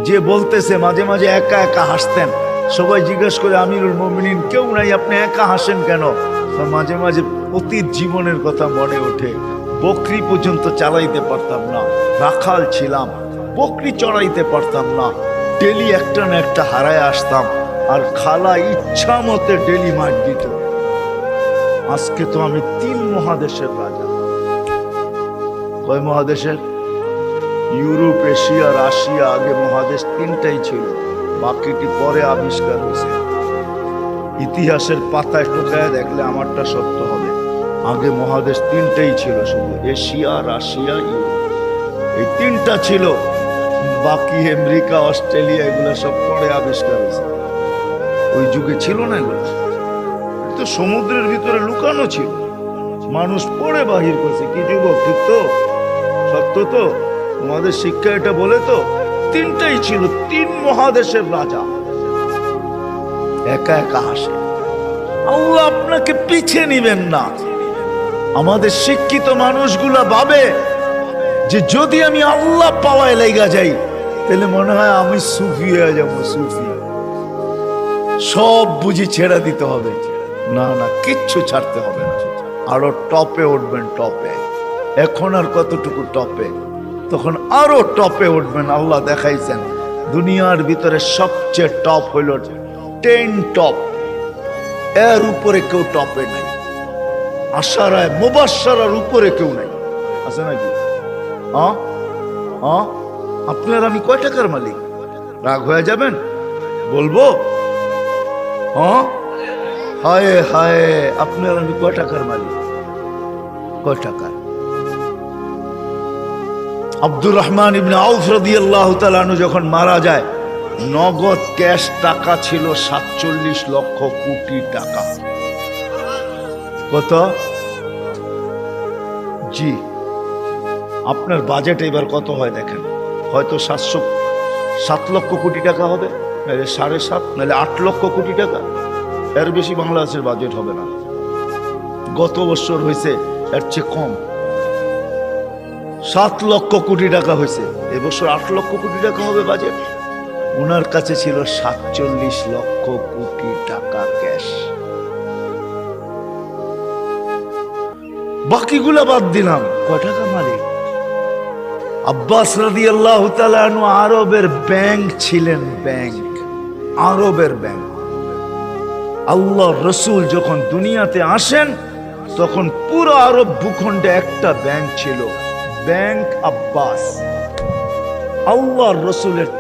যে বলতেছে মাঝে মাঝে একা একা হাসতেন, সবাই জিজ্ঞেস করে আমিরুল মুমিনিন কেউ নাই, আপনি একা হাসেন কেন? মাঝে মাঝে অতীত জীবনের কথা মনে ওঠে। বকরি পর্যন্ত চালাইতে পারতাম না, রাখাল ছিলাম, বকরি চড়াইতে পারতাম না, ডেলি একটা না একটা হারায় আসতাম, আর খালা ইচ্ছা মতে ডেলি মার দিত। আজকে তো আমি 3 মহাদেশের রাজা। কয় মহাদেশের? Europe, Asia, Russia. আগে মহাদেশ 3টাই ছিল, বাকিটি পরে আবিষ্কার হয়েছে। ইতিহাসের পাতায় টোকায় দেখলে আমারটা সত্য হবে। আগে মহাদেশ 3টাই ছিল, শুধু এশিয়া, রাশিয়া, ইউরোপ, এই 3টা ছিল। বাকি আমেরিকা, অস্ট্রেলিয়া এগুলো সব পরে আবিষ্কার হয়েছে। ওই যুগে ছিল না এগুলো, তো সমুদ্রের ভিতরে লুকানো ছিল, মানুষ পরে বাহির করছে। কি যুবক, ঠিক তো? সত্য তো? তোমাদের শিক্ষা এটা বলে তো 3টাই ছিল, 3 মহাদেশের রাজা। একা একা হাসে। আল্লাহ আপনাকে পিছিয়ে নিবেন না। আমাদের শিক্ষিত মানুষগুলা ভাবে যে যদি আমি আল্লাহ পাওয়ায় লেগা যাই তাহলে মনে হয় আমি সুফি হয়ে যাবো। সুফি সব বুঝি ছেড়ে দিতে হবে? না না, কিচ্ছু ছাড়তে হবে না, আরো টপে উঠবেন। টপে এখন আর কতটুকু টপে, তখন আরো টপে উঠবেন। আল্লাহ দেখাইছেন দুনিয়ার ভিতরে সবচেয়ে টপ হইল 10 টপ, এর উপরে কেউ টপে নাই। আশারায় মুবাশশারার উপরে কেউ নাই, আছে নাকি? আপনার আমি কয় টাকার মালিক? রাগ হয়ে যাবেন? বলবো? হায় হায়, আপনার আমি কয় টাকার মালিক? কয় টাকা? আব্দুর রহমান ইবনে আউফ রাদিয়াল্লাহু তাআলা আনহু যখন মারা যায়, নগদ ক্যাশ টাকা ছিল 47 লক্ষ কোটি টাকা। কত? জি, আপনার বাজেট এবার কত হয় দেখেন। হয়তো 7 লক্ষ কোটি টাকা হবে, নাহলে 7.5, নাহলে 8 লক্ষ কোটি টাকা। এর বেশি বাংলাদেশের বাজেট হবে না। গত বছর হয়েছে এর চেয়ে কম, 7 লক্ষ কোটি টাকা হয়েছে। এবছর 8 লক্ষ কোটি টাকা হবে বাজেট। ওনার কাছে ছিল 47 লক্ষ কোটি টাকা ক্যাশ। বাকিগুলা বাদ দিলাম, কয় টাকা মালিক? আব্বাস রাদিয়াল্লাহু তাআলা আনহু আরবের ব্যাংক ছিলেন, ব্যাংক, আরবের ব্যাংক। আল্লাহ রসুল যখন দুনিয়াতে আসেন তখন পুরো আরব ভূখণ্ডে একটা ব্যাংক ছিল, ব্যাংক আব্বাস। আল্লাহ রসুলের